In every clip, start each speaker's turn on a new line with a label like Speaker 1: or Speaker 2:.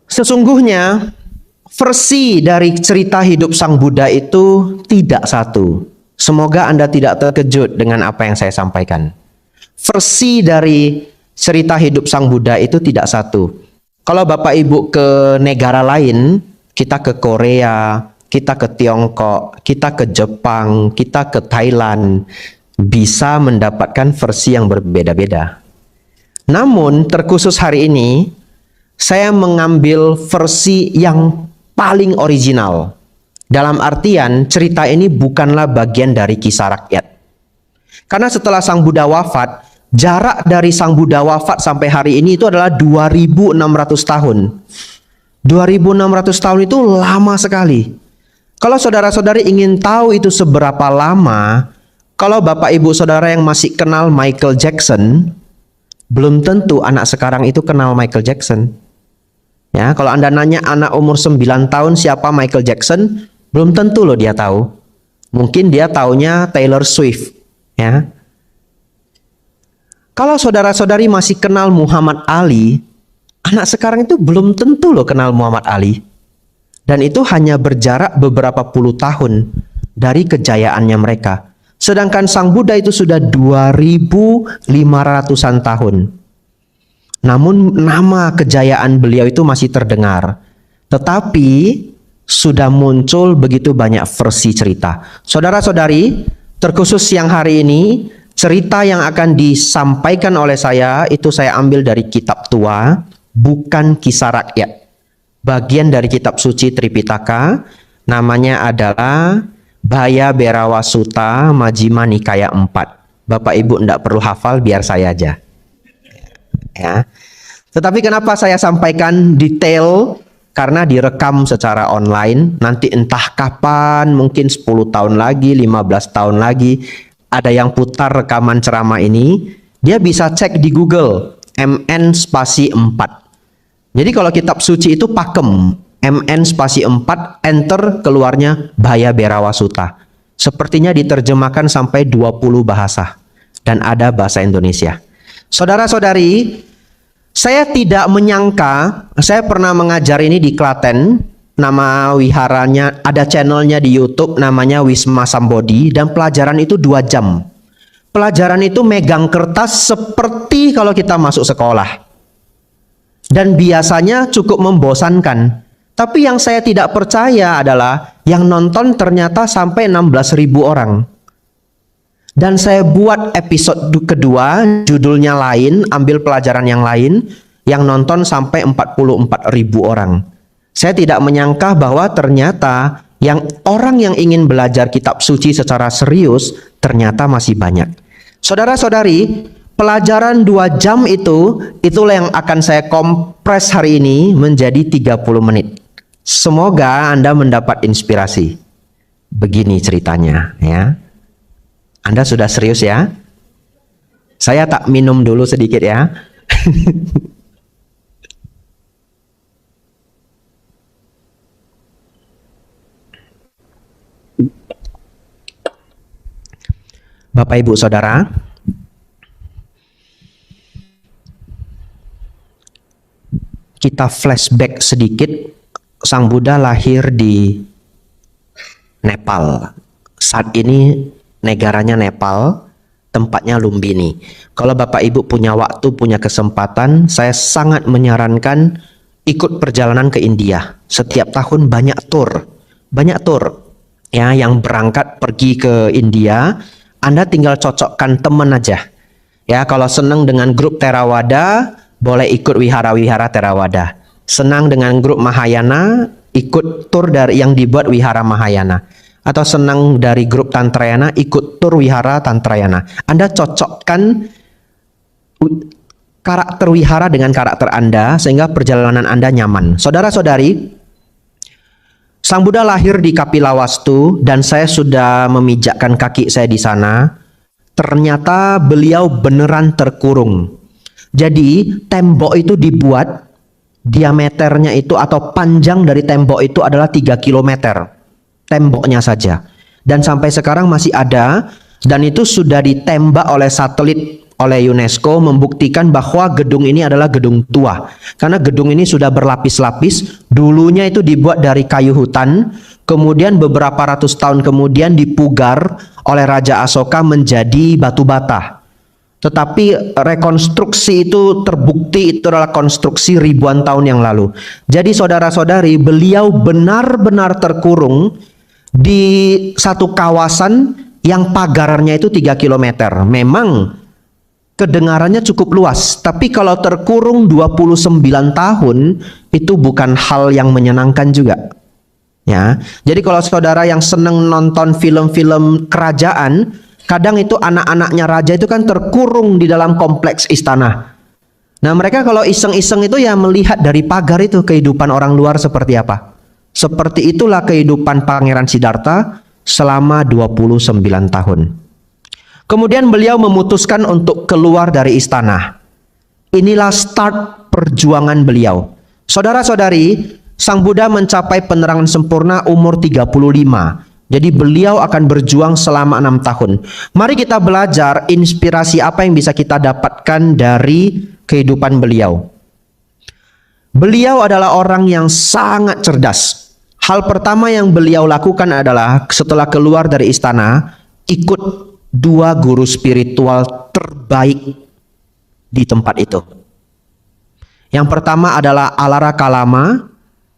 Speaker 1: Sesungguhnya versi dari cerita hidup Sang Buddha itu tidak satu. Semoga Anda tidak terkejut dengan apa yang saya sampaikan. Versi dari cerita hidup Sang Buddha itu tidak satu. Kalau Bapak Ibu ke negara lain, kita ke Korea, kita ke Tiongkok, kita ke Jepang, kita ke Thailand, bisa mendapatkan versi yang berbeda-beda. Namun terkhusus hari ini, saya mengambil versi yang paling original. Dalam artian cerita ini bukanlah bagian dari kisah rakyat. Karena setelah Sang Buddha wafat, jarak dari Sang Buddha wafat sampai hari ini itu adalah 2600 tahun. 2600 tahun itu lama sekali. Kalau saudara-saudari ingin tahu itu seberapa lama, kalau Bapak Ibu Saudara yang masih kenal Michael Jackson, belum tentu anak sekarang itu kenal Michael Jackson. Ya, kalau Anda nanya anak umur 9 tahun siapa Michael Jackson, belum tentu loh dia tahu. Mungkin dia taunya Taylor Swift, ya. Kalau saudara-saudari masih kenal Muhammad Ali, anak sekarang itu belum tentu loh kenal Muhammad Ali. Dan itu hanya berjarak beberapa puluh tahun dari kejayaannya mereka. Sedangkan Sang Buddha itu sudah 2500-an tahun. Namun nama kejayaan beliau itu masih terdengar. Tetapi sudah muncul begitu banyak versi cerita. Saudara-saudari, terkhusus siang hari ini, cerita yang akan disampaikan oleh saya itu saya ambil dari kitab tua, bukan kisah rakyat. Bagian dari kitab suci Tripitaka, namanya adalah Bhaya Berawa Sutta Majjhima Nikaya 4. Bapak Ibu tidak perlu hafal, biar saya aja. Ya. Tetapi kenapa saya sampaikan detail? Karena direkam secara online. Nanti entah kapan, mungkin 10 tahun lagi, 15 tahun lagi, ada yang putar rekaman ceramah ini. Dia bisa cek di Google MN spasi 4. Jadi kalau kitab suci itu pakem, MN spasi 4, enter, keluarnya Bhaya Berawa Sutta. Sepertinya diterjemahkan sampai 20 bahasa. Dan ada bahasa Indonesia. Saudara-saudari, saya tidak menyangka, saya pernah mengajar ini di Klaten, nama wiharanya, ada channelnya di YouTube, namanya Wisma Sambodi, dan pelajaran itu 2 jam. Pelajaran itu megang kertas seperti kalau kita masuk sekolah. Dan biasanya cukup membosankan. Tapi yang saya tidak percaya adalah, yang nonton ternyata sampai 16.000 orang. Dan saya buat episode kedua, judulnya lain, ambil pelajaran yang lain, yang nonton sampai 44.000 orang. Saya tidak menyangka bahwa ternyata orang yang ingin belajar kitab suci secara serius, ternyata masih banyak. Saudara-saudari, pelajaran 2 jam itulah yang akan saya kompres hari ini menjadi 30 menit. Semoga Anda mendapat inspirasi. Begini ceritanya, ya. Anda sudah serius ya? Saya tak minum dulu sedikit ya. Bapak Ibu Saudara, kita flashback sedikit. Sang Buddha lahir di Nepal. Saat ini negaranya Nepal, tempatnya Lumbini. Kalau Bapak Ibu punya waktu, punya kesempatan, saya sangat menyarankan ikut perjalanan ke India. Setiap tahun banyak tour ya yang berangkat pergi ke India. Anda tinggal cocokkan teman aja. Ya, kalau senang dengan grup Theravada, boleh ikut wihara-wihara Theravada. Senang dengan grup Mahayana, ikut tur dari yang dibuat wihara Mahayana. Atau senang dari grup Tantrayana, ikut tur wihara Tantrayana. Anda cocokkan karakter wihara dengan karakter Anda, sehingga perjalanan Anda nyaman. Saudara-saudari, Sang Buddha lahir di Kapilawastu, dan saya sudah memijakkan kaki saya di sana. Ternyata beliau beneran terkurung. Jadi tembok itu dibuat, diameternya itu atau panjang dari tembok itu adalah 3 km. Temboknya saja. Dan sampai sekarang masih ada Dan itu sudah ditembak oleh satelit oleh UNESCO, membuktikan bahwa gedung ini adalah gedung tua. Karena gedung ini sudah berlapis-lapis, dulunya itu dibuat dari kayu hutan, kemudian beberapa ratus tahun kemudian dipugar oleh Raja Asoka menjadi batu bata. Tetapi rekonstruksi itu terbukti itu adalah konstruksi ribuan tahun yang lalu. Jadi saudara-saudari, beliau benar-benar terkurung di satu kawasan yang pagarnya itu 3 km. Memang kedengarannya cukup luas, tapi kalau terkurung 29 tahun itu bukan hal yang menyenangkan juga. Ya. Jadi kalau saudara yang senang nonton film-film kerajaan, kadang itu anak-anaknya raja itu kan terkurung di dalam kompleks istana. Nah, mereka kalau iseng-iseng itu ya melihat dari pagar itu kehidupan orang luar seperti apa. Seperti itulah kehidupan Pangeran Siddhartha selama 29 tahun. Kemudian beliau memutuskan untuk keluar dari istana. Inilah start perjuangan beliau. Saudara-saudari, Sang Buddha mencapai penerangan sempurna umur 35. Jadi beliau akan berjuang selama 6 tahun. Mari kita belajar inspirasi apa yang bisa kita dapatkan dari kehidupan beliau. Beliau adalah orang yang sangat cerdas. Hal pertama yang beliau lakukan adalah setelah keluar dari istana, ikut 2 guru spiritual terbaik di tempat itu. Yang pertama adalah Alara Kalama,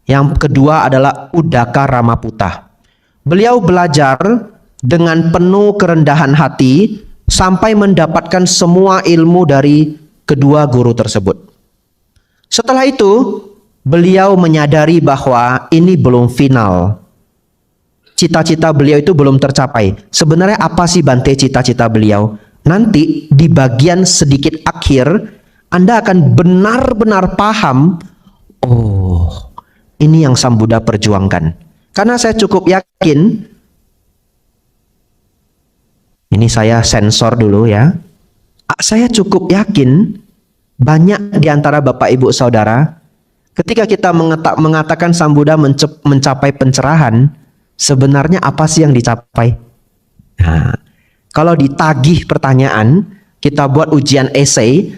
Speaker 1: yang kedua adalah Udaka Ramaputa. Beliau belajar dengan penuh kerendahan hati sampai mendapatkan semua ilmu dari kedua guru tersebut. Setelah itu, beliau menyadari bahwa ini belum final. Cita-cita beliau itu belum tercapai. Sebenarnya apa sih Bante cita-cita beliau? Nanti di bagian sedikit akhir, Anda akan benar-benar paham, oh, ini yang Sang Buddha perjuangkan. Karena saya cukup yakin, ini saya sensor dulu ya. Saya cukup yakin banyak di antara Bapak Ibu Saudara, ketika kita mengatakan Sang Buddha mencapai pencerahan, sebenarnya apa sih yang dicapai? Nah, kalau ditagih pertanyaan, kita buat ujian esai,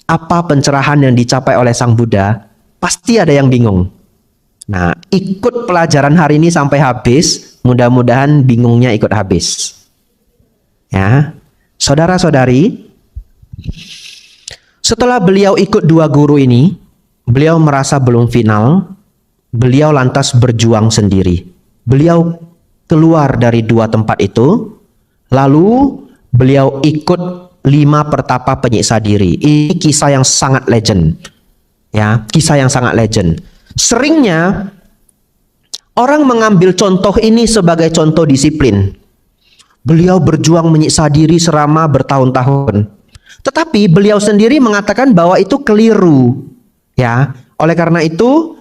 Speaker 1: apa pencerahan yang dicapai oleh Sang Buddha? Pasti ada yang bingung. Nah, ikut pelajaran hari ini sampai habis, mudah-mudahan bingungnya ikut habis. Ya, saudara-saudari, setelah beliau ikut 2 guru ini, beliau merasa belum final, beliau lantas berjuang sendiri. Beliau keluar dari 2 tempat itu, lalu beliau ikut 5 pertapa penyiksa diri. Ini kisah yang sangat legend. Ya, kisah yang sangat legend. Seringnya orang mengambil contoh ini sebagai contoh disiplin. Beliau berjuang menyiksa diri selama bertahun-tahun. Tetapi beliau sendiri mengatakan bahwa itu keliru. Ya, oleh karena itu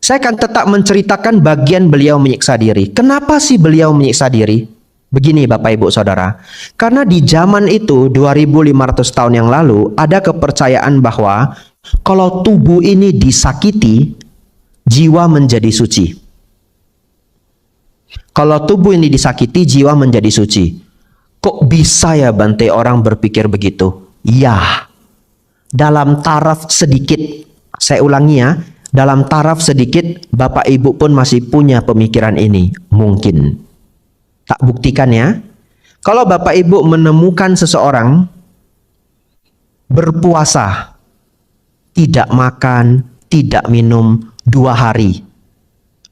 Speaker 1: saya akan tetap menceritakan bagian beliau menyiksa diri. Kenapa sih beliau menyiksa diri? Begini Bapak Ibu Saudara. Karena di zaman itu 2500 tahun yang lalu ada kepercayaan bahwa kalau tubuh ini disakiti, jiwa menjadi suci. Kalau tubuh ini disakiti, jiwa menjadi suci. Kok bisa ya Bante orang berpikir begitu? Ya, dalam taraf sedikit, saya ulangi ya, dalam taraf sedikit Bapak Ibu pun masih punya pemikiran ini. Mungkin. Tak buktikan ya. Kalau Bapak Ibu menemukan seseorang berpuasa, tidak makan, tidak minum 2 hari.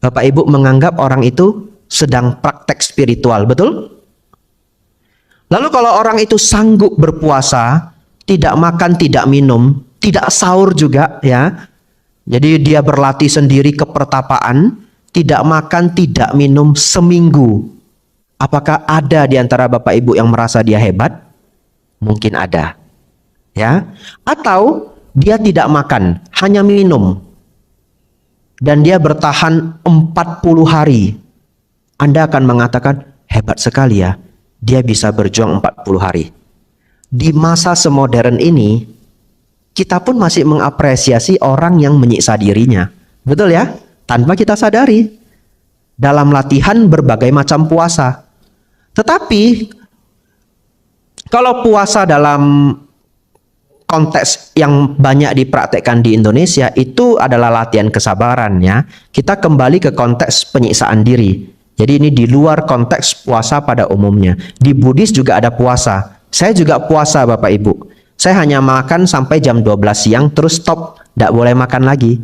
Speaker 1: Bapak Ibu menganggap orang itu sedang praktek spiritual, betul? Lalu kalau orang itu sanggup berpuasa, tidak makan, tidak minum, tidak sahur juga ya. Jadi dia berlatih sendiri ke pertapaan, tidak makan, tidak minum seminggu. Apakah ada di antara Bapak Ibu yang merasa dia hebat? Mungkin ada. Ya. Atau dia tidak makan, hanya minum. Dan dia bertahan 40 hari. Anda akan mengatakan, hebat sekali ya. Dia bisa berjuang 40 hari. Di masa semodern ini, kita pun masih mengapresiasi orang yang menyiksa dirinya. Betul ya? Tanpa kita sadari. Dalam latihan berbagai macam puasa. Tetapi, Kalau puasa dalam konteks yang banyak dipraktekkan di Indonesia itu adalah latihan kesabaran ya. Kita kembali ke konteks penyiksaan diri. Jadi ini di luar konteks puasa pada umumnya. Di Buddhis juga ada puasa. Saya juga puasa Bapak Ibu. Saya hanya makan sampai jam 12 siang terus stop, tidak boleh makan lagi.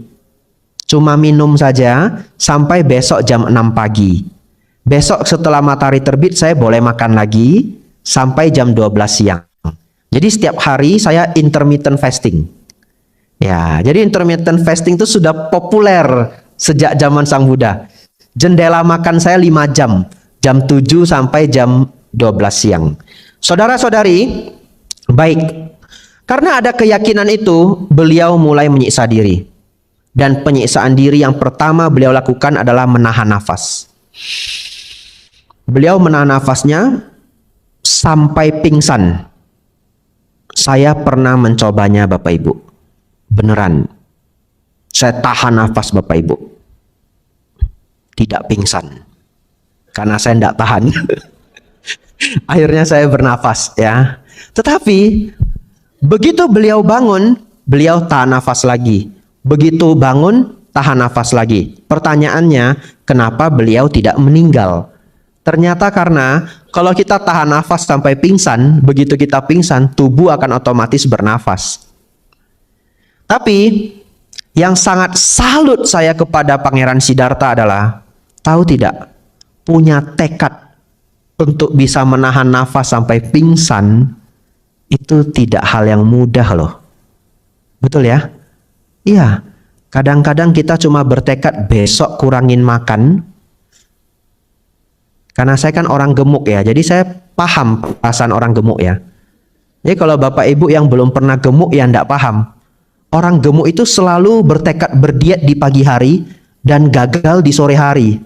Speaker 1: Cuma minum saja sampai besok jam 6 pagi. Besok setelah matahari terbit saya boleh makan lagi sampai jam 12 siang. Jadi setiap hari saya intermittent fasting. Ya, jadi intermittent fasting itu sudah populer sejak zaman Sang Buddha. Jendela makan saya 5 jam. Jam 7 sampai jam 12 siang. Saudara-saudari, baik. Karena ada keyakinan itu, beliau mulai menyiksa diri. Dan penyiksaan diri yang pertama beliau lakukan adalah menahan nafas. Beliau menahan nafasnya sampai pingsan. Saya pernah mencobanya Bapak Ibu. Beneran. Saya tahan nafas Bapak Ibu. Tidak pingsan. Karena saya tidak tahan. Akhirnya saya bernafas ya. Tetapi begitu beliau bangun, beliau tahan nafas lagi. Begitu bangun, tahan nafas lagi. Pertanyaannya, kenapa beliau tidak meninggal? Ternyata karena kalau kita tahan nafas sampai pingsan, begitu kita pingsan, tubuh akan otomatis bernafas. Tapi yang sangat salut saya kepada Pangeran Siddhartha adalah, tahu tidak, punya tekad untuk bisa menahan nafas sampai pingsan, itu tidak hal yang mudah loh. Betul ya? Iya, kadang-kadang kita cuma bertekad besok kurangin makan. Karena saya kan orang gemuk ya, jadi saya paham perasaan orang gemuk ya. Jadi kalau Bapak Ibu yang belum pernah gemuk ya enggak paham. Orang gemuk itu selalu bertekad berdiet di pagi hari dan gagal di sore hari.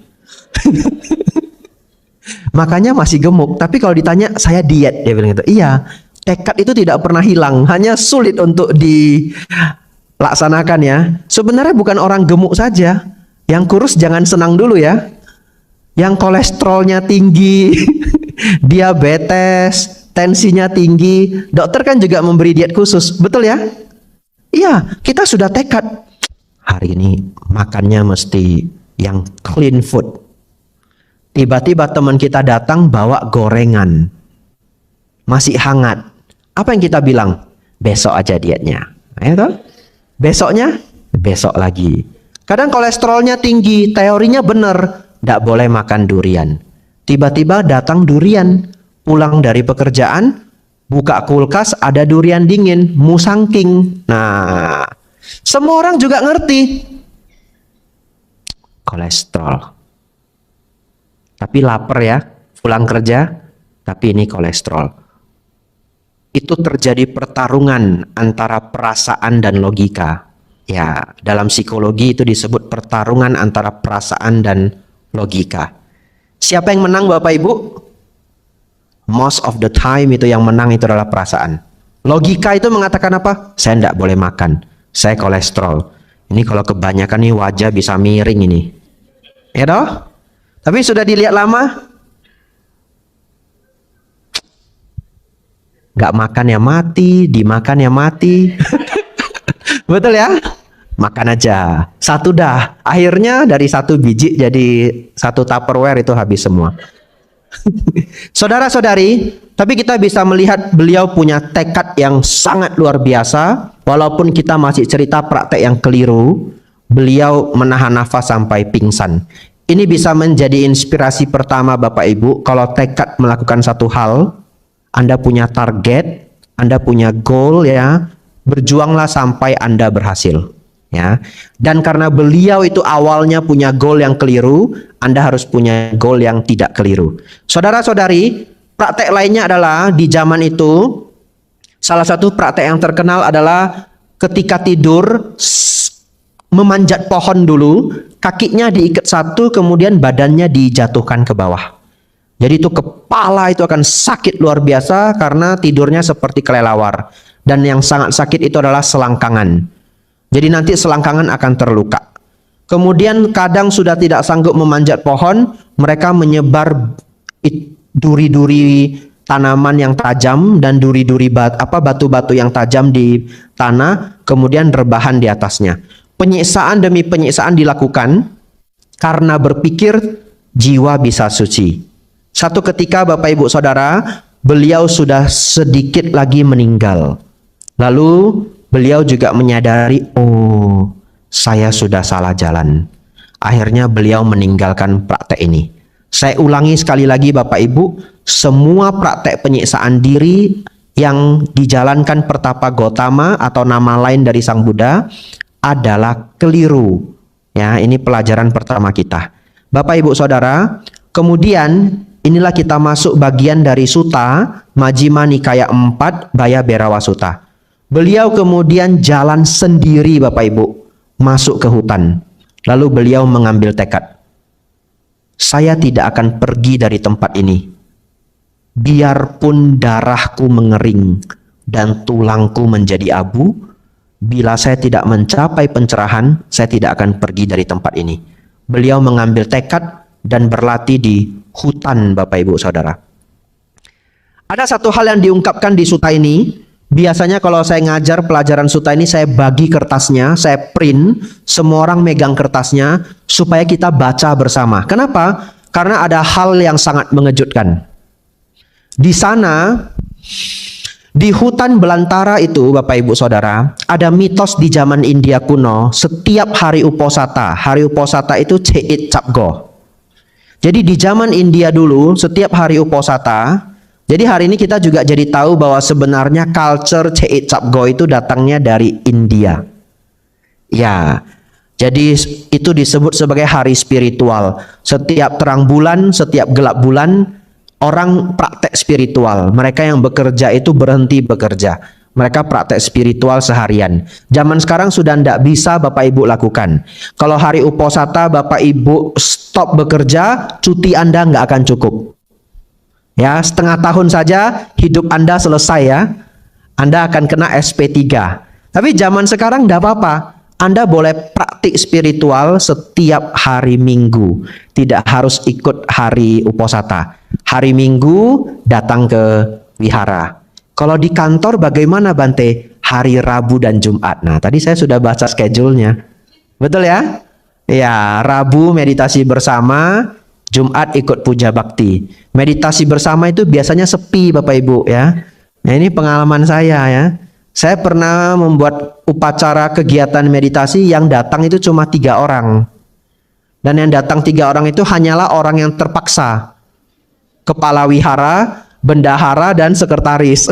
Speaker 1: Makanya masih gemuk, tapi kalau ditanya saya diet, dia bilang gitu. Iya, tekad itu tidak pernah hilang, hanya sulit untuk dilaksanakan ya. Sebenarnya bukan orang gemuk saja, yang kurus jangan senang dulu ya. Yang kolesterolnya tinggi, diabetes, tensinya tinggi, dokter kan juga memberi diet khusus, betul ya? Iya, kita sudah tekad, hari ini makannya mesti yang clean food. Tiba-tiba teman kita datang bawa gorengan, masih hangat. Apa yang kita bilang? Besok aja dietnya. Ayo, besoknya, besok lagi. Kadang kolesterolnya tinggi, teorinya benar. Tidak boleh makan durian. Tiba-tiba datang durian. Pulang dari pekerjaan, buka kulkas, ada durian dingin, musangking. Nah, semua orang juga ngerti. Kolesterol. Tapi lapar ya, pulang kerja, tapi ini kolesterol. Itu terjadi pertarungan antara perasaan dan logika. Ya, dalam psikologi itu disebut pertarungan antara perasaan dan logika. Siapa yang menang Bapak Ibu? Most of the time itu yang menang itu adalah perasaan. Logika itu mengatakan apa? Saya tidak boleh makan, saya kolesterol. Ini kalau kebanyakan nih wajah bisa miring ini. Ya toh? Tapi sudah dilihat lama, nggak makan ya mati, dimakan ya mati. Betul ya? Makan aja, satu dah. Akhirnya dari satu biji jadi satu Tupperware itu habis semua. Saudara-saudari, tapi kita bisa melihat beliau punya tekad yang sangat luar biasa. Walaupun kita masih cerita praktek yang keliru, beliau menahan nafas sampai pingsan. Ini bisa menjadi inspirasi pertama Bapak Ibu. Kalau tekad melakukan satu hal, Anda punya target, Anda punya goal ya, berjuanglah sampai Anda berhasil. Ya, dan karena beliau itu awalnya punya goal yang keliru, Anda harus punya goal yang tidak keliru. Saudara-saudari, praktek lainnya adalah di zaman itu, salah satu praktek yang terkenal adalah ketika tidur, memanjat pohon dulu, kakinya diikat satu, kemudian badannya dijatuhkan ke bawah. Jadi itu kepala itu akan sakit luar biasa karena tidurnya seperti kelelawar. Dan yang sangat sakit itu adalah selangkangan. Jadi nanti selangkangan akan terluka. Kemudian kadang sudah tidak sanggup memanjat pohon, mereka menyebar duri-duri tanaman yang tajam dan duri-duri batu-batu yang tajam di tanah, kemudian rebahan di atasnya. Penyiksaan demi penyiksaan dilakukan karena berpikir jiwa bisa suci. Satu ketika Bapak Ibu Saudara, beliau sudah sedikit lagi meninggal. Lalu beliau juga menyadari, oh, saya sudah salah jalan. Akhirnya beliau meninggalkan praktek ini. Saya ulangi sekali lagi Bapak Ibu, semua praktek penyiksaan diri yang dijalankan Pertapa Gautama atau nama lain dari Sang Buddha adalah keliru. Ya, ini pelajaran pertama kita. Bapak Ibu Saudara, kemudian inilah kita masuk bagian dari Sutta Majjhima Nikaya 4 Baya Berawa Sutta. Beliau kemudian jalan sendiri Bapak Ibu, masuk ke hutan. Lalu beliau mengambil tekad, saya tidak akan pergi dari tempat ini. Biarpun darahku mengering dan tulangku menjadi abu, bila saya tidak mencapai pencerahan, saya tidak akan pergi dari tempat ini. Beliau mengambil tekad dan berlatih di hutan Bapak Ibu Saudara. Ada satu hal yang diungkapkan di sutta ini. Biasanya kalau saya ngajar pelajaran sutta ini, saya bagi kertasnya, saya print, semua orang megang kertasnya supaya kita baca bersama. Kenapa? Karena ada hal yang sangat mengejutkan. Di sana, di hutan belantara itu Bapak Ibu Saudara, ada mitos di zaman India kuno, setiap hari Uposatha itu Cheit Capgo. Jadi di zaman India dulu, setiap hari Uposatha, jadi hari ini kita juga jadi tahu bahwa sebenarnya culture Cheit Capgo itu datangnya dari India. Ya, jadi itu disebut sebagai hari spiritual. Setiap terang bulan, setiap gelap bulan, orang praktek spiritual. Mereka yang bekerja itu berhenti bekerja. Mereka praktek spiritual seharian. Zaman sekarang sudah tidak bisa Bapak Ibu lakukan. Kalau hari Uposatha Bapak Ibu stop bekerja, cuti Anda nggak akan cukup. Ya, setengah tahun saja hidup Anda selesai ya. Anda akan kena SP3. Tapi zaman sekarang tidak apa-apa. Anda boleh praktik spiritual setiap hari Minggu. Tidak harus ikut hari Uposatha. Hari Minggu datang ke wihara. Kalau di kantor bagaimana Bante? Hari Rabu dan Jumat. Nah, tadi saya sudah baca schedule-nya. Betul ya? Ya, Rabu meditasi bersama, Jumat ikut puja bakti. Meditasi bersama itu biasanya sepi Bapak Ibu ya. Nah, ini pengalaman saya ya. Saya pernah membuat upacara kegiatan meditasi yang datang itu cuma 3 orang. Dan yang datang 3 orang itu hanyalah orang yang terpaksa. Kepala wihara, bendahara, dan sekretaris.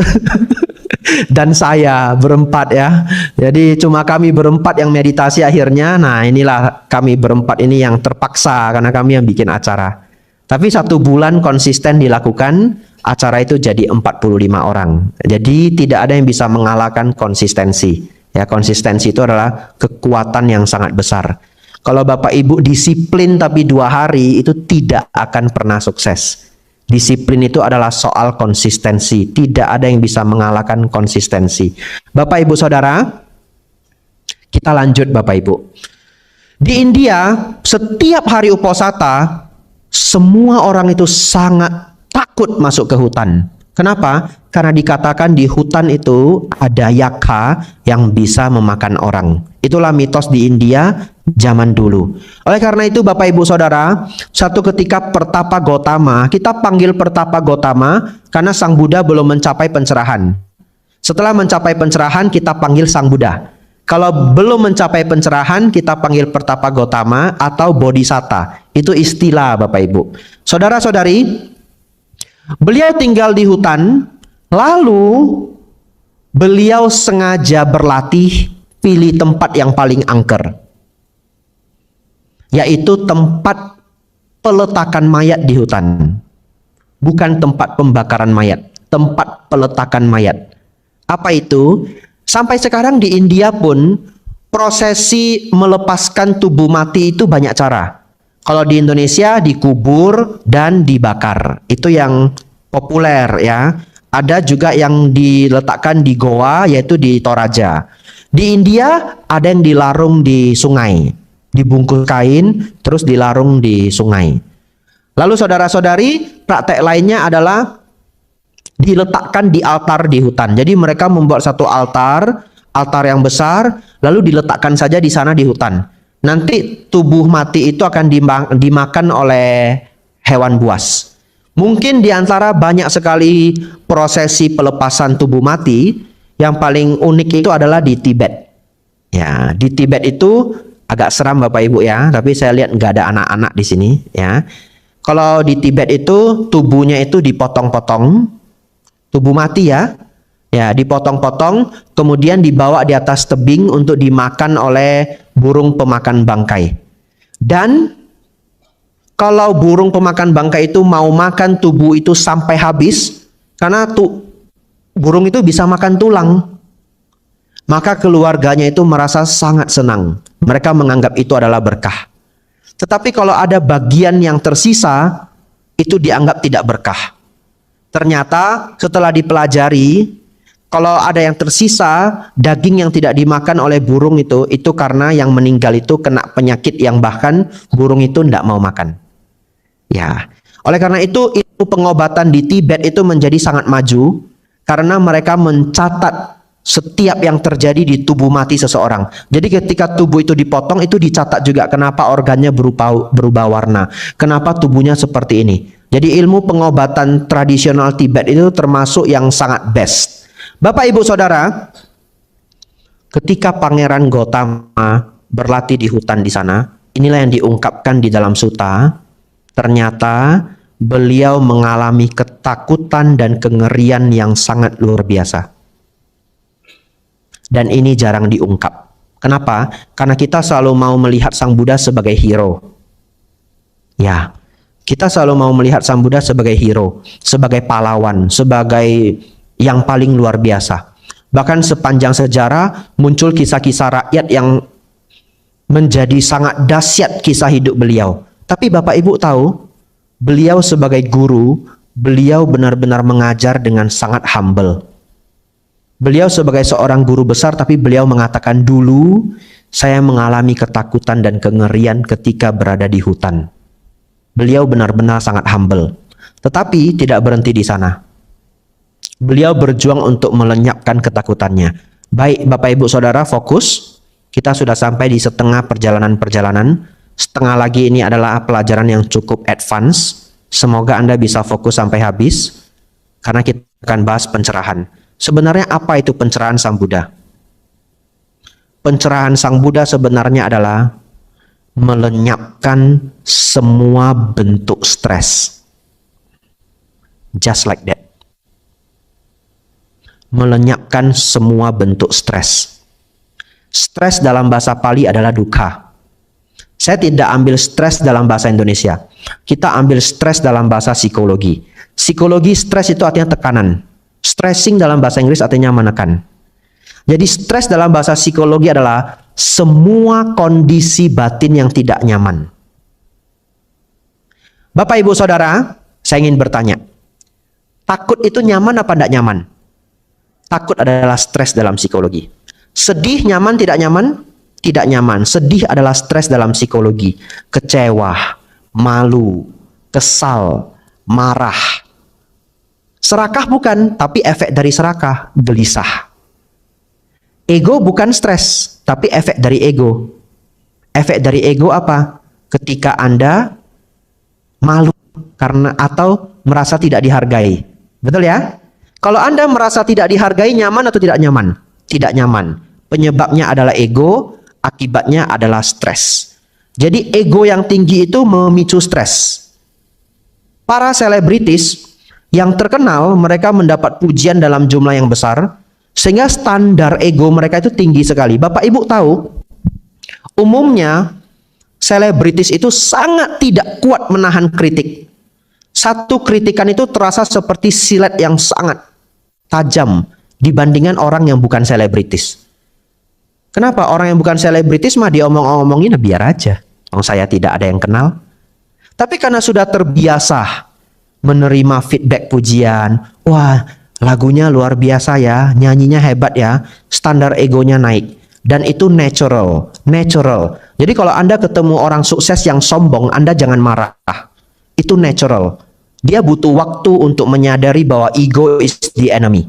Speaker 1: Dan saya berempat ya. Jadi cuma kami berempat yang meditasi akhirnya. Nah, inilah kami berempat ini yang terpaksa karena kami yang bikin acara. Tapi 1 bulan konsisten dilakukan, acara itu jadi 45 orang. Jadi tidak ada yang bisa mengalahkan konsistensi. Ya, konsistensi itu adalah kekuatan yang sangat besar. Kalau Bapak Ibu disiplin tapi 2 hari itu tidak akan pernah sukses. Disiplin itu adalah soal konsistensi. Tidak ada yang bisa mengalahkan konsistensi. Bapak Ibu Saudara, kita lanjut Bapak Ibu. Di India, setiap hari Uposatha, semua orang itu sangat takut masuk ke hutan. Kenapa? Karena dikatakan di hutan itu ada yaka yang bisa memakan orang. Itulah mitos di India zaman dulu. Oleh karena itu Bapak Ibu Saudara, satu ketika Pertapa Gautama, kita panggil Pertapa Gautama karena Sang Buddha belum mencapai pencerahan. Setelah mencapai pencerahan kita panggil Sang Buddha. Kalau belum mencapai pencerahan kita panggil Pertapa Gautama atau Bodhisatta. Itu istilah Bapak Ibu. Saudara-saudari, beliau tinggal di hutan, lalu beliau sengaja berlatih pilih tempat yang paling angker, yaitu tempat peletakan mayat di hutan. Bukan tempat pembakaran mayat, tempat peletakan mayat. Apa itu? Sampai sekarang di India pun prosesi melepaskan tubuh mati itu banyak cara. Kalau di Indonesia dikubur dan dibakar. Itu yang populer ya. Ada juga yang diletakkan di goa yaitu di Toraja. Di India ada yang dilarung di sungai. Dibungkus kain terus dilarung di sungai. Lalu saudara-saudari, praktek lainnya adalah diletakkan di altar di hutan. Jadi mereka membuat satu altar yang besar, lalu diletakkan saja di sana di hutan. Nanti tubuh mati itu akan dimakan oleh hewan buas. Mungkin di antara banyak sekali prosesi pelepasan tubuh mati, yang paling unik itu adalah di Tibet. Ya, di Tibet itu agak seram Bapak Ibu ya, tapi saya lihat nggak ada anak-anak di sini ya. Kalau di Tibet itu tubuhnya itu dipotong-potong, tubuh mati ya, dipotong-potong, kemudian dibawa di atas tebing untuk dimakan oleh burung pemakan bangkai. Dan kalau burung pemakan bangkai itu mau makan tubuh itu sampai habis, karena burung itu bisa makan tulang, maka keluarganya itu merasa sangat senang. Mereka menganggap itu adalah berkah. Tetapi kalau ada bagian yang tersisa, itu dianggap tidak berkah. Ternyata setelah dipelajari, kalau ada yang tersisa, daging yang tidak dimakan oleh burung itu karena yang meninggal itu kena penyakit yang bahkan burung itu tidak mau makan. Ya, oleh karena itu ilmu pengobatan di Tibet itu menjadi sangat maju, karena mereka mencatat setiap yang terjadi di tubuh mati seseorang. Jadi ketika tubuh itu dipotong, itu dicatat juga kenapa organnya berubah warna, kenapa tubuhnya seperti ini. Jadi ilmu pengobatan tradisional Tibet itu termasuk yang sangat best. Bapak Ibu Saudara, ketika Pangeran Gautama berlatih di hutan di sana, inilah yang diungkapkan di dalam sutta. Ternyata beliau mengalami ketakutan dan kengerian yang sangat luar biasa. Dan ini jarang diungkap. Kenapa? Karena kita selalu mau melihat Sang Buddha sebagai hero. Ya, kita selalu mau melihat Sang Buddha sebagai hero, sebagai pahlawan, sebagai yang paling luar biasa. Bahkan sepanjang sejarah muncul kisah-kisah rakyat yang menjadi sangat dahsyat kisah hidup beliau. Tapi Bapak Ibu tahu, beliau sebagai guru, beliau benar-benar mengajar dengan sangat humble. Beliau sebagai seorang guru besar, tapi beliau mengatakan, dulu saya mengalami ketakutan dan kengerian ketika berada di hutan. Beliau benar-benar sangat humble. Tetapi tidak berhenti di sana. Beliau berjuang untuk melenyapkan ketakutannya. Baik Bapak Ibu Saudara, fokus. Kita sudah sampai di setengah perjalanan. Setengah lagi ini adalah pelajaran yang cukup advance. Semoga Anda bisa fokus sampai habis, karena kita akan bahas pencerahan. Sebenarnya apa itu pencerahan Sang Buddha? Pencerahan Sang Buddha sebenarnya adalah melenyapkan semua bentuk stres. Just like that. Melenyapkan semua bentuk stres. Stres dalam bahasa Pali adalah dukkha. Saya tidak ambil stres dalam bahasa Indonesia. Kita ambil stres dalam bahasa psikologi. Psikologi stres itu artinya tekanan. Stressing dalam bahasa Inggris artinya menekan. Jadi stres dalam bahasa psikologi adalah semua kondisi batin yang tidak nyaman. Bapak Ibu Saudara, saya ingin bertanya. Takut itu nyaman apa tidak nyaman? Takut adalah stres dalam psikologi. Sedih nyaman tidak nyaman? Tidak nyaman. Sedih adalah stres dalam psikologi. Kecewa, malu, kesal, marah. Serakah bukan, tapi efek dari serakah, gelisah. Ego bukan stres, tapi efek dari ego. Efek dari ego apa? Ketika Anda malu karena atau merasa tidak dihargai. Betul ya? Kalau Anda merasa tidak dihargai, nyaman atau tidak nyaman? Tidak nyaman. Penyebabnya adalah ego, akibatnya adalah stres. Jadi ego yang tinggi itu memicu stres. Para selebritis yang terkenal, mereka mendapat pujian dalam jumlah yang besar, sehingga standar ego mereka itu tinggi sekali. Bapak Ibu tahu, umumnya selebritis itu sangat tidak kuat menahan kritik. Satu kritikan itu terasa seperti silet yang sangat tajam dibandingkan orang yang bukan selebritis. Kenapa? Orang yang bukan selebritis mah diomong-omongin biar aja. Oh, saya tidak ada yang kenal. Tapi karena sudah terbiasa menerima feedback pujian, wah lagunya luar biasa ya, nyanyinya hebat ya, standar egonya naik. Dan itu natural. Jadi kalau Anda ketemu orang sukses yang sombong, Anda jangan marah. Itu natural. Dia butuh waktu untuk menyadari bahwa ego is the enemy.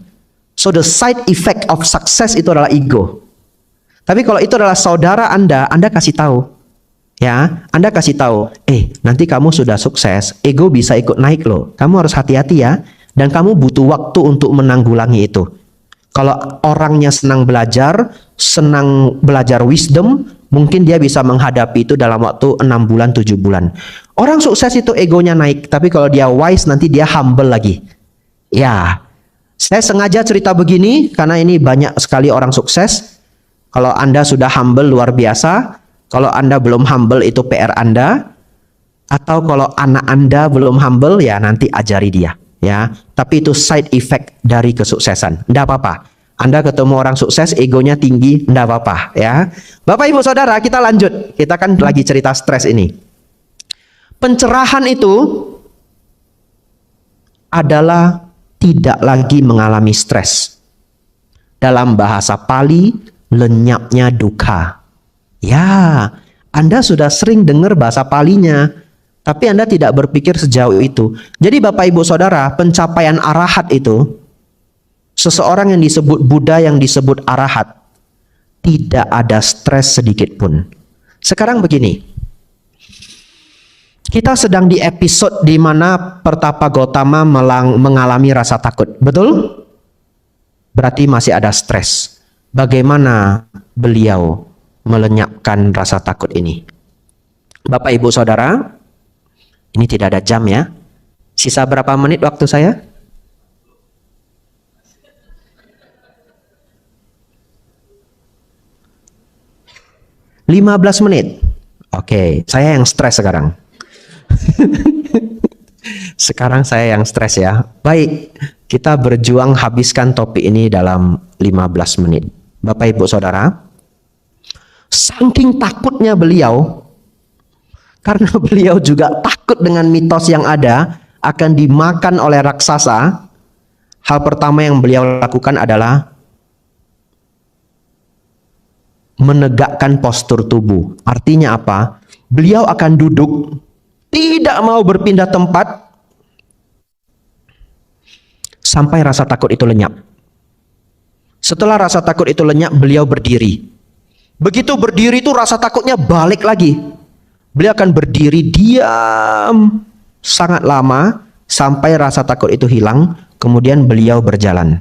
Speaker 1: So the side effect of success itu adalah ego. Tapi kalau itu adalah saudara Anda kasih tahu. Ya, Anda kasih tahu, nanti kamu sudah sukses, ego bisa ikut naik loh. Kamu harus hati-hati ya, dan kamu butuh waktu untuk menanggulangi itu. Kalau orangnya senang belajar wisdom, mungkin dia bisa menghadapi itu dalam waktu 6 bulan, 7 bulan. Orang sukses itu egonya naik, tapi kalau dia wise nanti dia humble lagi. Ya, saya sengaja cerita begini karena ini banyak sekali orang sukses. Kalau Anda sudah humble luar biasa. Kalau Anda belum humble itu PR Anda. Atau kalau anak Anda belum humble, ya nanti ajari dia. Ya, tapi itu side effect dari kesuksesan. Tidak apa-apa. Anda ketemu orang sukses, egonya tinggi, tidak apa-apa. Ya, Bapak Ibu Saudara, kita lanjut. Kita kan lagi cerita stres ini. Pencerahan itu adalah tidak lagi mengalami stres. Dalam bahasa Pali, lenyapnya duka. Ya, Anda sudah sering dengar bahasa Palinya, tapi Anda tidak berpikir sejauh itu. Jadi Bapak Ibu Saudara, pencapaian arahat itu, seseorang yang disebut Buddha, yang disebut arahat, tidak ada stres sedikit pun. Sekarang begini, kita sedang di episode di mana Pertapa Gautama mengalami rasa takut, betul? Berarti masih ada stres. Bagaimana beliau melenyapkan rasa takut ini? Bapak Ibu Saudara, ini tidak ada jam ya. Sisa berapa menit waktu saya? Lima 15 menit. Oke, saya yang stres sekarang. Sekarang saya yang stres ya. Baik, kita berjuang habiskan topik ini dalam 15 menit. Bapak Ibu Saudara, saking takutnya beliau, karena beliau juga takut dengan mitos yang ada akan dimakan oleh raksasa, hal pertama yang beliau lakukan adalah menegakkan postur tubuh. Artinya apa? Beliau akan duduk, tidak mau berpindah tempat sampai rasa takut itu lenyap. Setelah rasa takut itu lenyap, beliau berdiri. Begitu berdiri itu rasa takutnya balik lagi. Beliau akan berdiri diam sangat lama sampai rasa takut itu hilang, kemudian beliau berjalan.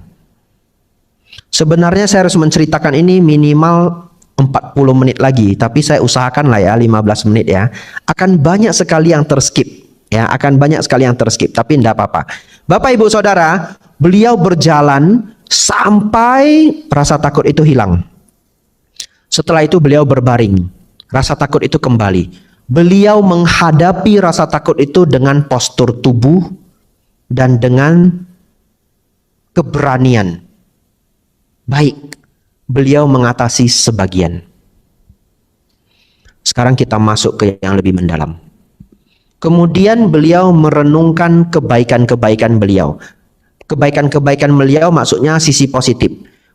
Speaker 1: Sebenarnya saya harus menceritakan ini minimal 40 menit lagi, tapi saya usahakan lah ya 15 menit ya. Akan banyak sekali yang terskip ya, akan banyak sekali yang terskip, tapi tidak apa-apa. Bapak Ibu Saudara, beliau berjalan sampai rasa takut itu hilang. Setelah itu beliau berbaring, rasa takut itu kembali. Beliau menghadapi rasa takut itu dengan postur tubuh dan dengan keberanian. Baik, beliau mengatasi sebagian. Sekarang kita masuk ke yang lebih mendalam. Kemudian beliau merenungkan kebaikan-kebaikan beliau. Kebaikan-kebaikan beliau maksudnya sisi positif.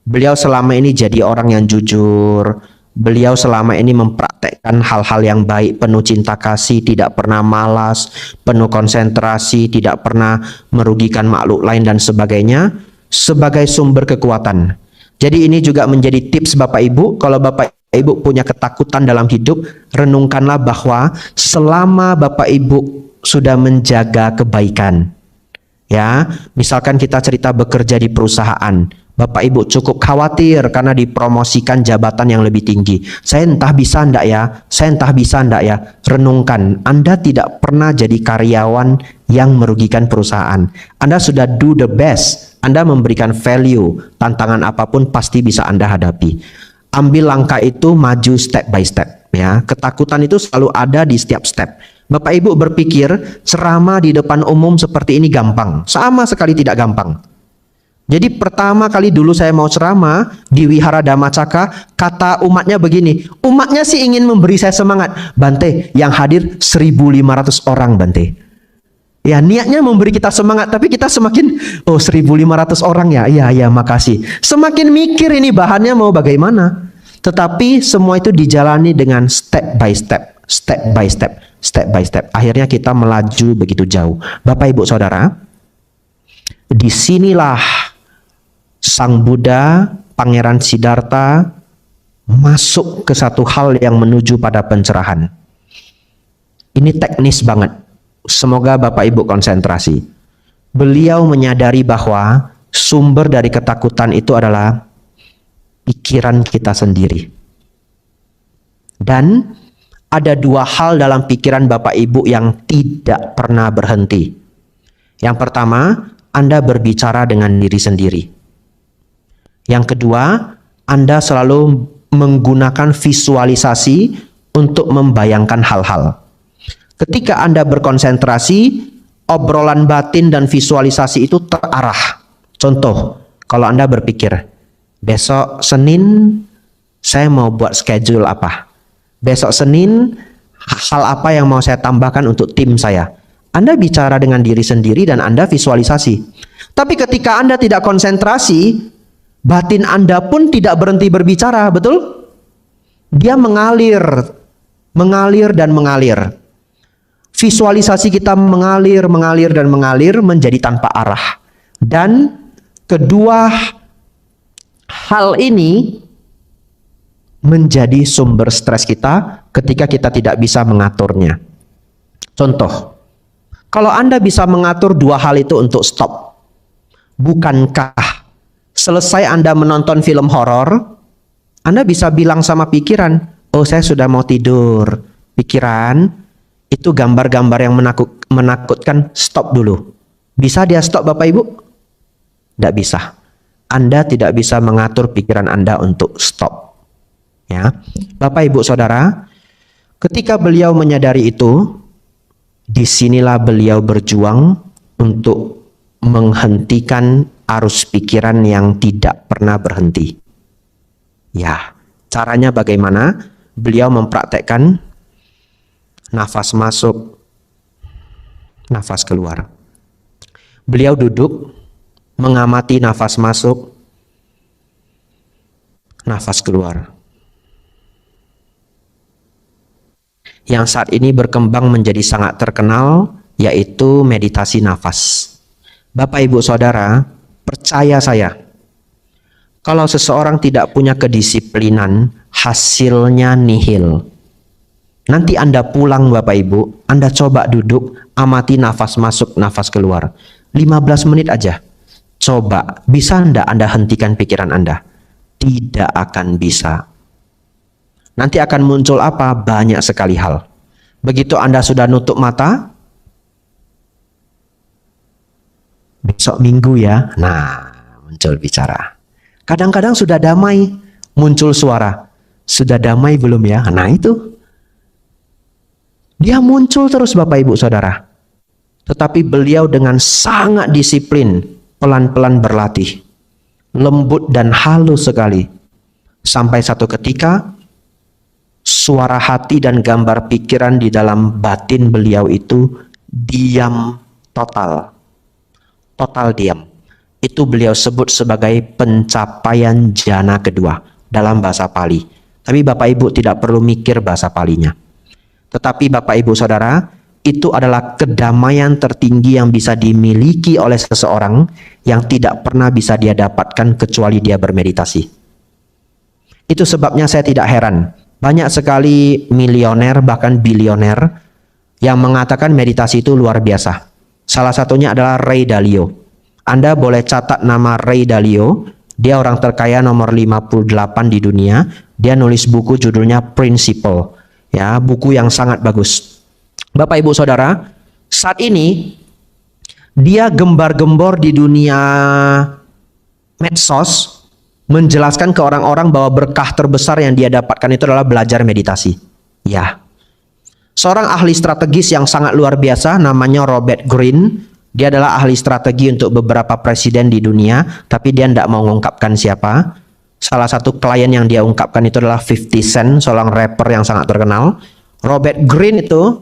Speaker 1: Beliau selama ini jadi orang yang jujur. Beliau selama ini mempraktekkan hal-hal yang baik, penuh cinta kasih, tidak pernah malas, penuh konsentrasi, tidak pernah merugikan makhluk lain dan sebagainya, sebagai sumber kekuatan. Jadi ini juga menjadi tips Bapak Ibu. Kalau Bapak Ibu punya ketakutan dalam hidup, renungkanlah bahwa selama Bapak Ibu sudah menjaga kebaikan, ya, misalkan kita cerita bekerja di perusahaan, Bapak Ibu cukup khawatir karena dipromosikan jabatan yang lebih tinggi. Saya entah bisa enggak ya, saya entah bisa enggak ya. Renungkan, Anda tidak pernah jadi karyawan yang merugikan perusahaan. Anda sudah do the best. Anda memberikan value, tantangan apapun pasti bisa Anda hadapi. Ambil langkah itu, maju step by step. Ya, ketakutan itu selalu ada di setiap step. Bapak Ibu berpikir ceramah di depan umum seperti ini gampang? Sama sekali tidak gampang. Jadi pertama kali dulu saya mau ceramah di Wihara Dhammacakka, kata umatnya begini, umatnya sih ingin memberi saya semangat. Bante, yang hadir 1.500 orang Bante. Ya, niatnya memberi kita semangat, tapi kita semakin, 1.500 orang ya, iya makasih. Semakin mikir ini bahannya mau bagaimana. Tetapi semua itu dijalani dengan step by step, step by step. step by step. Akhirnya kita melaju begitu jauh. Bapak Ibu Saudara, disinilah Sang Buddha, Pangeran Siddhartha masuk ke satu hal yang menuju pada pencerahan. Ini teknis banget. Semoga Bapak Ibu konsentrasi. Beliau menyadari bahwa sumber dari ketakutan itu adalah pikiran kita sendiri. Dan ada dua hal dalam pikiran Bapak Ibu yang tidak pernah berhenti. Yang pertama, Anda berbicara dengan diri sendiri. Yang kedua, Anda selalu menggunakan visualisasi untuk membayangkan hal-hal. Ketika Anda berkonsentrasi, obrolan batin dan visualisasi itu terarah. Contoh, kalau Anda berpikir, besok Senin saya mau buat schedule apa? Besok Senin hal apa yang mau saya tambahkan untuk tim saya? Anda bicara dengan diri sendiri dan Anda visualisasi. Tapi ketika Anda tidak konsentrasi, batin Anda pun tidak berhenti berbicara, betul? Dia mengalir dan mengalir. Visualisasi kita mengalir dan mengalir menjadi tanpa arah. Dan kedua hal ini menjadi sumber stres kita ketika kita tidak bisa mengaturnya. Contoh, kalau Anda bisa mengatur dua hal itu untuk stop, bukankah selesai Anda menonton film horor, Anda bisa bilang sama pikiran, oh saya sudah mau tidur. Pikiran, itu gambar-gambar yang menakutkan, stop dulu. Bisa dia stop Bapak Ibu? Tidak bisa. Anda tidak bisa mengatur pikiran Anda untuk stop. Ya, Bapak Ibu Saudara, ketika beliau menyadari itu, disinilah beliau berjuang untuk menghentikan arus pikiran yang tidak pernah berhenti. Ya, caranya bagaimana? Beliau mempraktekkan nafas masuk, nafas keluar. Beliau duduk, mengamati nafas masuk, nafas keluar. Yang saat ini berkembang menjadi sangat terkenal, yaitu meditasi nafas. Bapak Ibu Saudara, percaya saya, kalau seseorang tidak punya kedisiplinan, hasilnya nihil. Nanti Anda pulang Bapak Ibu, Anda coba duduk, amati nafas masuk, nafas keluar. 15 menit aja. Coba, bisa enggak Anda hentikan pikiran Anda? Tidak akan bisa. Nanti akan muncul apa? Banyak sekali hal. Begitu Anda sudah nutup mata, besok Minggu ya, nah muncul bicara. Kadang-kadang sudah damai, muncul suara. Sudah damai belum ya? Nah itu. Dia muncul terus Bapak Ibu Saudara. Tetapi beliau dengan sangat disiplin, pelan-pelan berlatih. Lembut dan halus sekali. Sampai satu ketika, suara hati dan gambar pikiran di dalam batin beliau itu diam total. Total diam. Itu beliau sebut sebagai pencapaian jana kedua dalam bahasa Pali. Tapi Bapak Ibu tidak perlu mikir bahasa Palinya. Tetapi Bapak Ibu Saudara, itu adalah kedamaian tertinggi yang bisa dimiliki oleh seseorang yang tidak pernah bisa dia dapatkan kecuali dia bermeditasi. Itu sebabnya saya tidak heran. Banyak sekali milioner bahkan bilioner yang mengatakan meditasi itu luar biasa. Salah satunya adalah Ray Dalio. Anda boleh catat nama Ray Dalio. Dia orang terkaya nomor 58 di dunia. Dia nulis buku judulnya Principle. Ya, buku yang sangat bagus. Bapak Ibu Saudara, saat ini dia gembar-gembor di dunia medsos menjelaskan ke orang-orang bahwa berkah terbesar yang dia dapatkan itu adalah belajar meditasi. Ya. Seorang ahli strategis yang sangat luar biasa namanya Robert Greene. Dia adalah ahli strategi untuk beberapa presiden di dunia, tapi dia tidak mau mengungkapkan siapa. Salah satu klien yang dia ungkapkan itu adalah 50 Cent, seorang rapper yang sangat terkenal. Robert Greene itu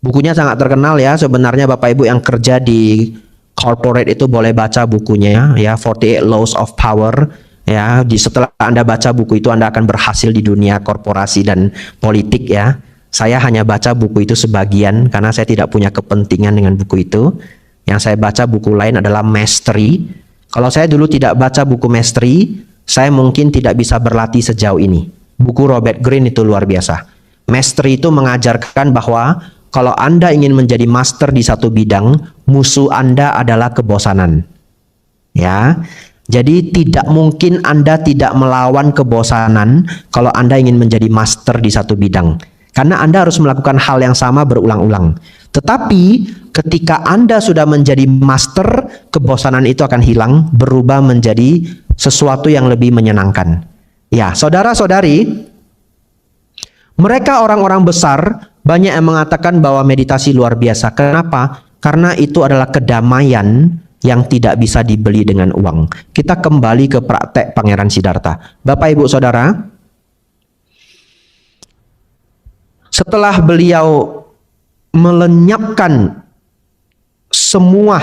Speaker 1: bukunya sangat terkenal ya. Sebenarnya Bapak Ibu yang kerja di corporate itu boleh baca bukunya ya, 48 Laws of Power ya. Setelah Anda baca buku itu Anda akan berhasil di dunia korporasi dan politik ya. Saya hanya baca buku itu sebagian karena saya tidak punya kepentingan dengan buku itu. Yang saya baca buku lain adalah Mastery. Kalau saya dulu tidak baca buku Mastery, saya mungkin tidak bisa berlatih sejauh ini. Buku Robert Greene itu luar biasa. Mastery itu mengajarkan bahwa kalau Anda ingin menjadi master di satu bidang, musuh Anda adalah kebosanan. Ya. Jadi tidak mungkin Anda tidak melawan kebosanan kalau Anda ingin menjadi master di satu bidang. Karena Anda harus melakukan hal yang sama berulang-ulang. Tetapi ketika Anda sudah menjadi master, kebosanan itu akan hilang, berubah menjadi sesuatu yang lebih menyenangkan. Ya, saudara-saudari, mereka orang-orang besar banyak yang mengatakan bahwa meditasi luar biasa. Kenapa? Karena itu adalah kedamaian yang tidak bisa dibeli dengan uang. Kita kembali ke praktek Pangeran Siddhartha. Bapak, Ibu, Saudara, setelah beliau melenyapkan semua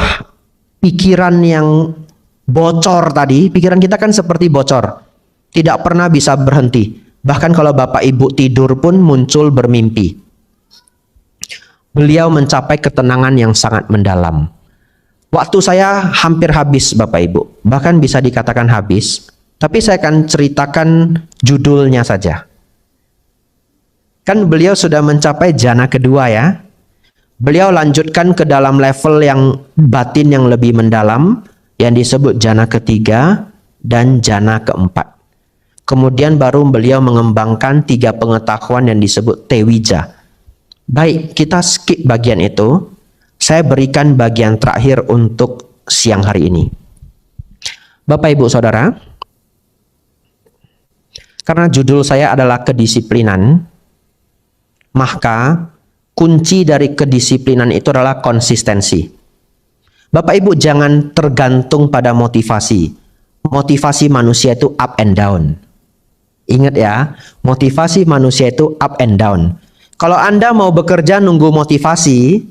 Speaker 1: pikiran yang bocor tadi, pikiran kita kan seperti bocor, tidak pernah bisa berhenti. Bahkan kalau Bapak Ibu tidur pun muncul bermimpi. Beliau mencapai ketenangan yang sangat mendalam. Waktu saya hampir habis Bapak Ibu, bahkan bisa dikatakan habis, tapi saya akan ceritakan judulnya saja. Kan beliau sudah mencapai jana kedua ya. Beliau lanjutkan ke dalam level yang batin yang lebih mendalam, yang disebut jana ketiga dan jana keempat. Kemudian baru beliau mengembangkan 3 pengetahuan yang disebut tewija. Baik, kita skip bagian itu. Saya berikan bagian terakhir untuk siang hari ini. Bapak, Ibu, Saudara, karena judul saya adalah kedisiplinan, maka kunci dari kedisiplinan itu adalah konsistensi. Bapak Ibu jangan tergantung pada motivasi. Motivasi manusia itu up and down. Ingat ya, motivasi manusia itu up and down. Kalau Anda mau bekerja nunggu motivasi,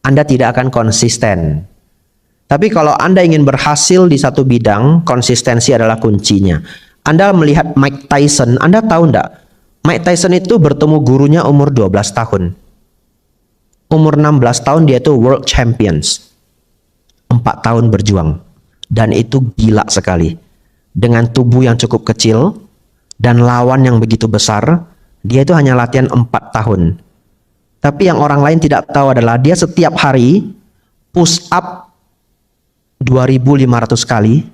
Speaker 1: Anda tidak akan konsisten. Tapi kalau Anda ingin berhasil di satu bidang, konsistensi adalah kuncinya. Anda melihat Mike Tyson, Anda tahu enggak? Mike Tyson itu bertemu gurunya umur 12 tahun. Umur 16 tahun dia itu world champions. 4 tahun berjuang. Dan itu gila sekali. Dengan tubuh yang cukup kecil dan lawan yang begitu besar, dia itu hanya latihan 4 tahun. Tapi yang orang lain tidak tahu adalah dia setiap hari push up 2.500 kali,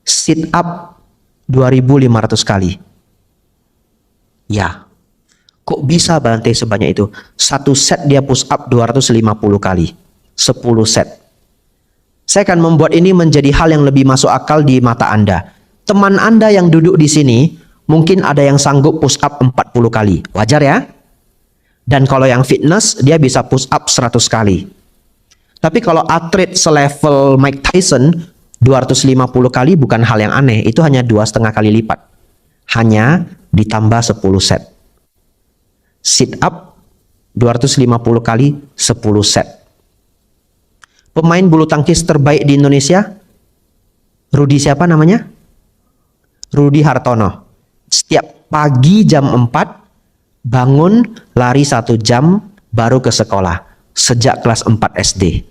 Speaker 1: sit up 2.500 kali. Ya, kok bisa Bante sebanyak itu? Satu set dia push up 250 kali. 10 set. Saya akan membuat ini menjadi hal yang lebih masuk akal di mata Anda. Teman Anda yang duduk di sini, mungkin ada yang sanggup push up 40 kali. Wajar ya? Dan kalau yang fitness, dia bisa push up 100 kali. Tapi kalau atlet selevel Mike Tyson, 250 kali bukan hal yang aneh. Itu hanya 2,5 kali lipat. Hanya ditambah 10 set. Sit up 250 kali 10 set. Pemain bulu tangkis terbaik di Indonesia, Rudi siapa namanya? Rudi Hartono. Setiap pagi jam 4 bangun lari 1 jam baru ke sekolah sejak kelas 4 SD.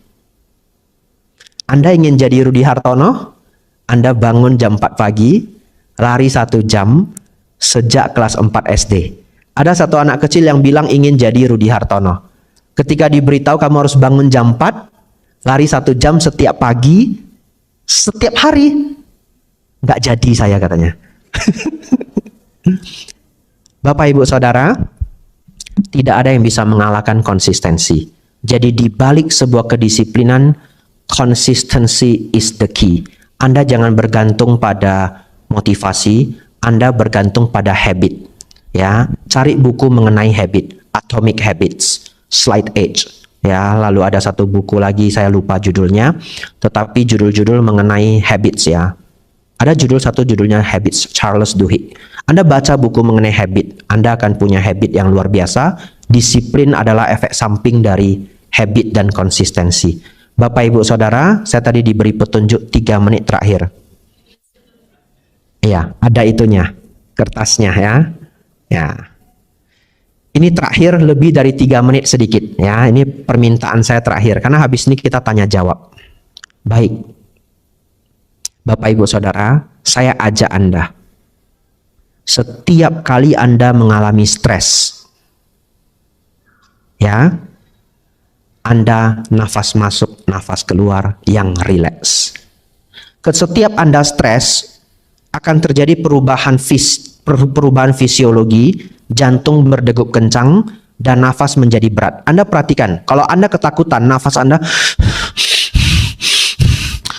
Speaker 1: Anda ingin jadi Rudi Hartono? Anda bangun jam 4 pagi, lari 1 jam sejak kelas 4 SD. Ada satu anak kecil yang bilang ingin jadi Rudi Hartono. Ketika diberitahu kamu harus bangun jam 4, lari 1 jam setiap pagi, setiap hari, nggak jadi saya katanya. Bapak, Ibu, Saudara, tidak ada yang bisa mengalahkan konsistensi. Jadi di balik sebuah kedisiplinan, consistency is the key. Anda jangan bergantung pada motivasi, Anda bergantung pada habit. Ya, cari buku mengenai habit, Atomic Habits, Slight Edge. Ya, lalu ada satu buku lagi saya lupa judulnya, tetapi judul-judul mengenai habits ya. Ada satu judulnya Habits, Charles Duhigg. Anda baca buku mengenai habit, Anda akan punya habit yang luar biasa. Disiplin adalah efek samping dari habit dan konsistensi. Bapak, Ibu, Saudara, saya tadi diberi petunjuk 3 menit terakhir. Iya, ada itunya, kertasnya ya. Ya. Ini terakhir lebih dari 3 menit sedikit ya. Ini permintaan saya terakhir karena habis ini kita tanya jawab. Baik. Bapak Ibu Saudara, saya ajak Anda. Setiap kali Anda mengalami stres, ya, Anda nafas masuk, nafas keluar yang rileks. Setiap Anda stres, akan terjadi perubahan fisiologi, jantung berdegup kencang, dan nafas menjadi berat. Anda perhatikan, kalau Anda ketakutan, nafas Anda,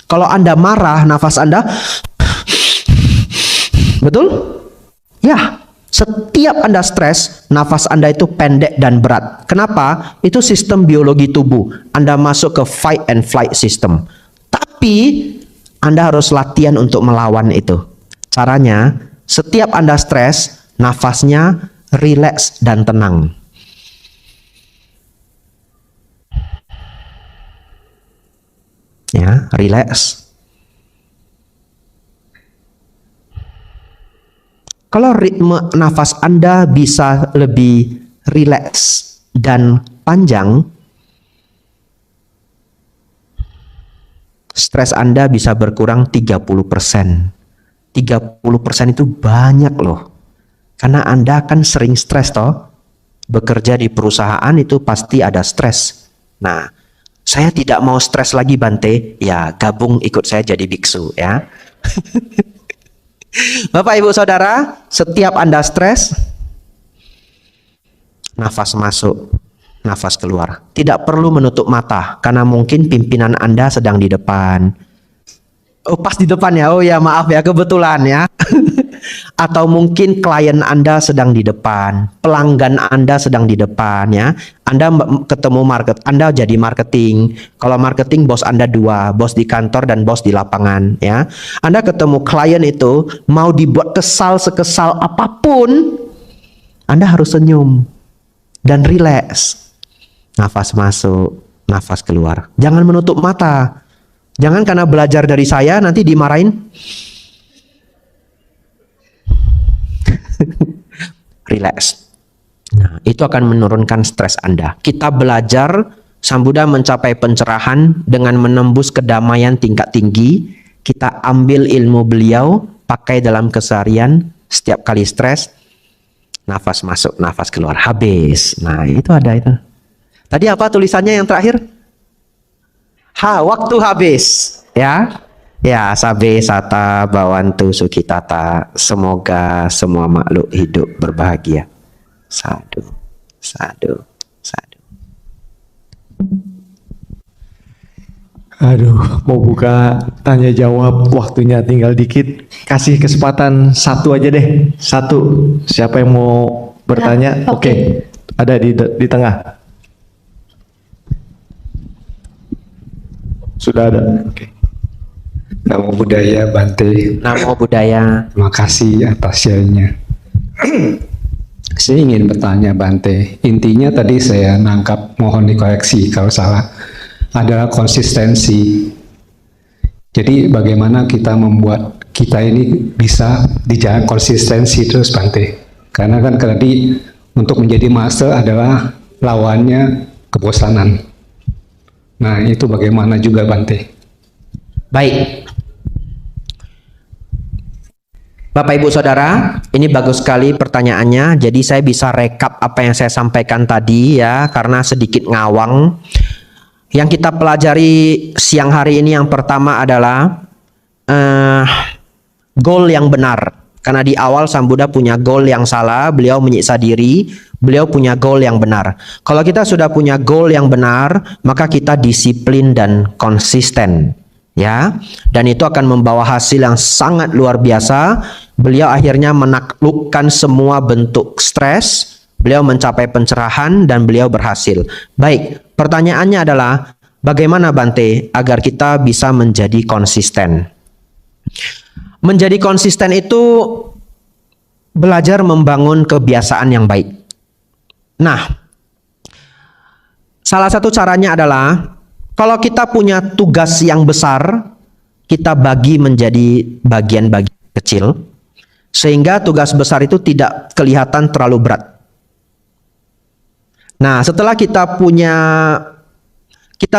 Speaker 1: kalau Anda marah, nafas Anda, betul? Ya. Setiap Anda stres, nafas Anda itu pendek dan berat. Kenapa? Itu sistem biologi tubuh. Anda masuk ke fight and flight system. Tapi Anda harus latihan untuk melawan itu. Caranya, setiap Anda stres, nafasnya rileks dan tenang. Ya, rileks. Kalau ritme nafas Anda bisa lebih rileks dan panjang, stres Anda bisa berkurang 30%. 30% itu banyak loh. Karena Anda kan sering stres toh. Bekerja di perusahaan itu pasti ada stres. Nah, saya tidak mau stres lagi Bante. Ya, gabung ikut saya jadi biksu ya. Bapak Ibu Saudara, setiap Anda stres, nafas masuk, nafas keluar. Tidak perlu menutup mata, karena mungkin pimpinan Anda sedang di depan. Oh, pas di depan ya, oh ya maaf ya, kebetulan ya. Atau mungkin klien Anda sedang di depan, pelanggan Anda sedang di depan ya. Anda ketemu Anda jadi marketing. Kalau marketing bos Anda 2, bos di kantor dan bos di lapangan ya. Anda ketemu klien itu mau dibuat kesal sekesal apapun, Anda harus senyum dan rileks. Nafas masuk, nafas keluar. Jangan menutup mata. Jangan karena belajar dari saya nanti dimarahin. Relax. Nah, itu akan menurunkan stres Anda. Kita belajar Sang Buddha mencapai pencerahan dengan menembus kedamaian tingkat tinggi. Kita ambil ilmu beliau, pakai dalam keseharian. Setiap kali stres, nafas masuk, nafas keluar, habis. Nah, itu ada itu. Tadi apa tulisannya yang terakhir? Waktu habis. Ya. Ya, sabe sata bawantu sukitata. Semoga semua makhluk hidup berbahagia. Sadu, sadu, sadu.
Speaker 2: Aduh, mau buka tanya jawab, waktunya tinggal dikit. Kasih kesempatan satu aja deh. Satu. Siapa yang mau bertanya?
Speaker 3: Nah,
Speaker 2: Oke. Ada di tengah. Sudah ada. Oke.
Speaker 4: Namo Buddhaya Bante.
Speaker 1: Namo Buddhaya.
Speaker 4: Terima kasih atas share-nya. Saya ingin bertanya Bante. Intinya tadi saya nangkap, mohon dikoreksi kalau salah, adalah konsistensi. Jadi bagaimana kita membuat kita ini bisa di jalan konsistensi terus Bante. Karena kan tadi untuk menjadi master adalah lawannya kebosanan. Nah itu bagaimana juga Bante?
Speaker 1: Baik. Bapak Ibu Saudara, ini bagus sekali pertanyaannya. Jadi saya bisa rekap apa yang saya sampaikan tadi ya, karena sedikit ngawang. Yang kita pelajari siang hari ini yang pertama adalah goal yang benar. Karena di awal Sang Buddha punya goal yang salah, beliau menyiksa diri, beliau punya goal yang benar. Kalau kita sudah punya goal yang benar, maka kita disiplin dan konsisten. Ya, dan itu akan membawa hasil yang sangat luar biasa. Beliau akhirnya menaklukkan semua bentuk stres, beliau mencapai pencerahan dan beliau berhasil. Baik, pertanyaannya adalah bagaimana Bante agar kita bisa menjadi konsisten? Menjadi konsisten itu belajar membangun kebiasaan yang baik. Nah, salah satu caranya adalah kalau kita punya tugas yang besar, kita bagi menjadi bagian-bagian kecil, sehingga tugas besar itu tidak kelihatan terlalu berat. Nah, setelah kita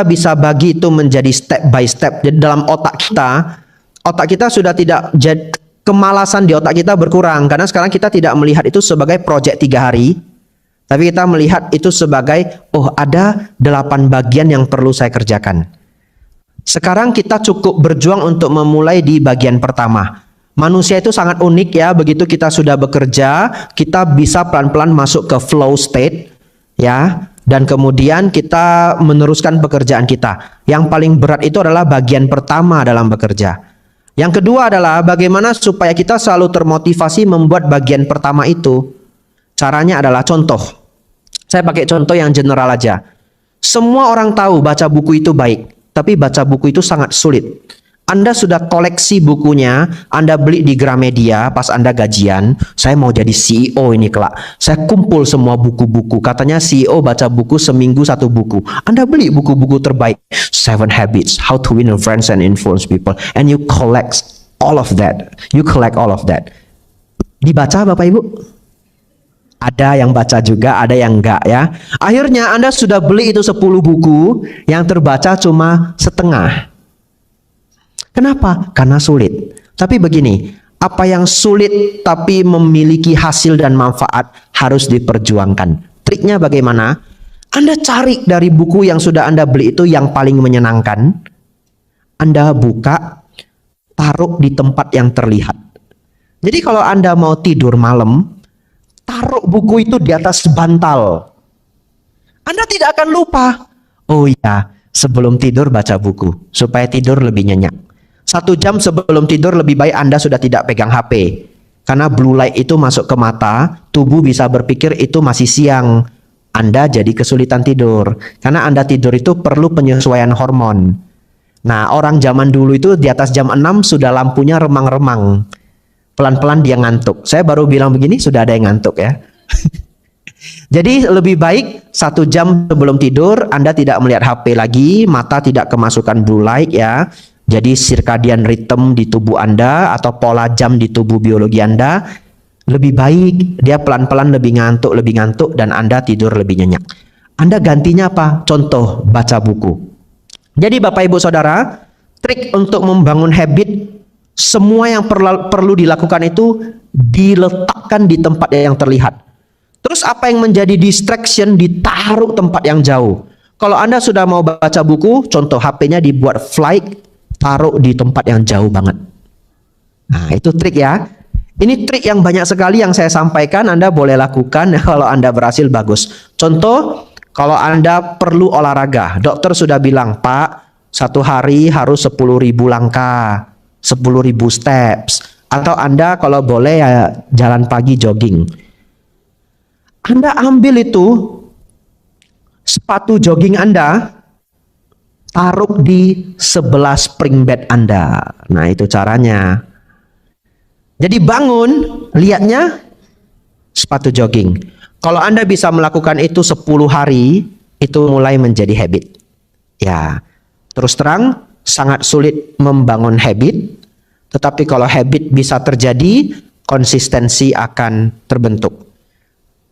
Speaker 1: bisa bagi itu menjadi step by step. Jadi dalam otak kita sudah tidak kemalasan di otak kita berkurang, karena sekarang kita tidak melihat itu sebagai proyek 3 hari, tapi kita melihat itu sebagai, oh ada 8 bagian yang perlu saya kerjakan. Sekarang kita cukup berjuang untuk memulai di bagian pertama. Manusia itu sangat unik ya, begitu kita sudah bekerja, kita bisa pelan-pelan masuk ke flow state ya, dan kemudian kita meneruskan pekerjaan kita. Yang paling berat itu adalah bagian pertama dalam bekerja. Yang kedua adalah bagaimana supaya kita selalu termotivasi membuat bagian pertama itu. Caranya adalah contoh. Saya pakai contoh yang general aja. Semua orang tahu baca buku itu baik, tapi baca buku itu sangat sulit. Anda sudah koleksi bukunya, Anda beli di Gramedia pas Anda gajian, saya mau jadi CEO ini kelak. Saya kumpul semua buku-buku, katanya CEO baca buku seminggu 1 buku. Anda beli buku-buku terbaik, 7 Habits, How to Win Friends and Influence People, and you collect all of that. Dibaca Bapak Ibu? Ada yang baca juga, ada yang enggak ya. Akhirnya Anda sudah beli itu 10 buku, yang terbaca cuma setengah. Kenapa? Karena sulit. Tapi begini, apa yang sulit tapi memiliki hasil dan manfaat harus diperjuangkan. Triknya bagaimana? Anda cari dari buku yang sudah Anda beli itu yang paling menyenangkan. Anda buka, taruh di tempat yang terlihat. Jadi kalau Anda mau tidur malam, taruh buku itu di atas bantal. Anda tidak akan lupa. Oh iya, sebelum tidur baca buku, supaya tidur lebih nyenyak. 1 jam sebelum tidur lebih baik Anda sudah tidak pegang HP. Karena blue light itu masuk ke mata, tubuh bisa berpikir itu masih siang. Anda jadi kesulitan tidur. Karena Anda tidur itu perlu penyesuaian hormon. Nah, orang zaman dulu itu di atas jam 6 sudah lampunya remang-remang. Pelan-pelan dia ngantuk. Saya baru bilang begini, sudah ada yang ngantuk ya. Jadi lebih baik 1 jam sebelum tidur Anda tidak melihat HP lagi, mata tidak kemasukan blue light ya. Jadi circadian rhythm di tubuh Anda atau pola jam di tubuh biologi Anda lebih baik, dia pelan-pelan lebih ngantuk dan Anda tidur lebih nyenyak. Anda gantinya apa? Contoh, baca buku. Jadi Bapak Ibu Saudara, trik untuk membangun habit, semua yang perlu dilakukan itu diletakkan di tempat yang terlihat. Terus apa yang menjadi distraction ditaruh tempat yang jauh. Kalau Anda sudah mau baca buku, contoh HP-nya dibuat flight, taruh di tempat yang jauh banget. Nah, itu trik ya. Ini trik yang banyak sekali yang saya sampaikan, Anda boleh lakukan. Kalau Anda berhasil, bagus. Contoh, kalau Anda perlu olahraga, dokter sudah bilang, Pak, 1 hari harus 10.000 langkah, 10.000 steps. Atau Anda kalau boleh ya jalan pagi jogging. Anda ambil itu sepatu jogging Anda, taruh di sebelah spring bed Anda. Nah, itu caranya. Jadi bangun, lihatnya sepatu jogging. Kalau Anda bisa melakukan itu 10 hari, itu mulai menjadi habit. Ya, terus terang sangat sulit membangun habit, tetapi kalau habit bisa terjadi, konsistensi akan terbentuk.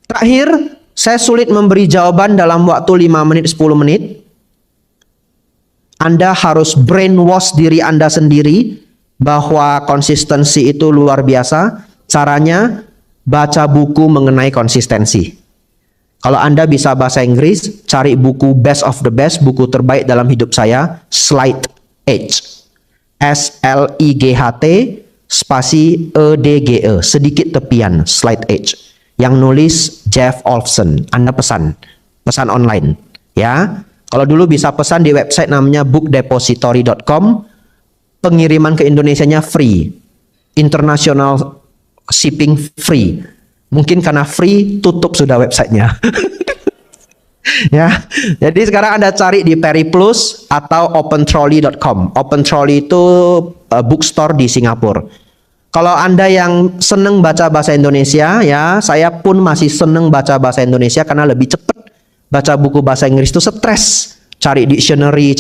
Speaker 1: Terakhir, saya sulit memberi jawaban dalam waktu 5 menit, 10 menit. Anda harus brainwash diri Anda sendiri bahwa konsistensi itu luar biasa. Caranya baca buku mengenai konsistensi. Kalau Anda bisa bahasa Inggris, cari buku best of the best, buku terbaik dalam hidup saya, Slight Edge. SLIGHT spasi EDGE, sedikit tepian, Slight Edge. Yang nulis Jeff Olson. Anda pesan online ya. Kalau dulu bisa pesan di website namanya bookdepository.com, pengiriman ke Indonesianya free, international shipping free. Mungkin karena free tutup sudah websitenya. Ya, jadi sekarang Anda cari di Periplus atau opentrolley.com. Opentrolley itu bookstore di Singapura. Kalau Anda yang seneng baca bahasa Indonesia, ya saya pun masih seneng baca bahasa Indonesia karena lebih cepat. Baca buku bahasa Inggris itu stres. Cari dictionary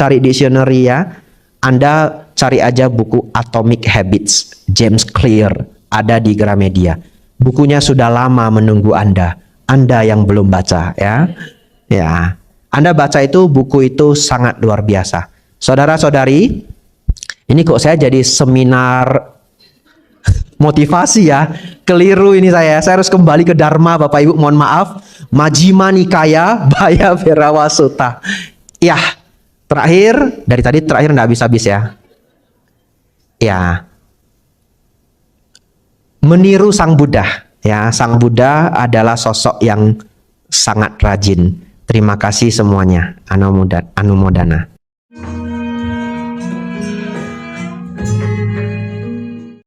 Speaker 1: ya. Anda cari aja buku Atomic Habits, James Clear, ada di Gramedia. Bukunya sudah lama menunggu Anda yang belum baca ya. Ya, Anda baca itu, buku itu sangat luar biasa. Saudara-saudari, ini kok saya jadi seminar motivasi ya. Keliru ini saya. Saya harus kembali ke Dharma, Bapak Ibu, mohon maaf. Majjhima Nikaya Baya Bhairawa Sutta. Ya, terakhir, dari tadi terakhir nggak habis-habis ya. Ya, meniru Sang Buddha. Ya, Sang Buddha adalah sosok yang sangat rajin. Terima kasih semuanya. Anumodana.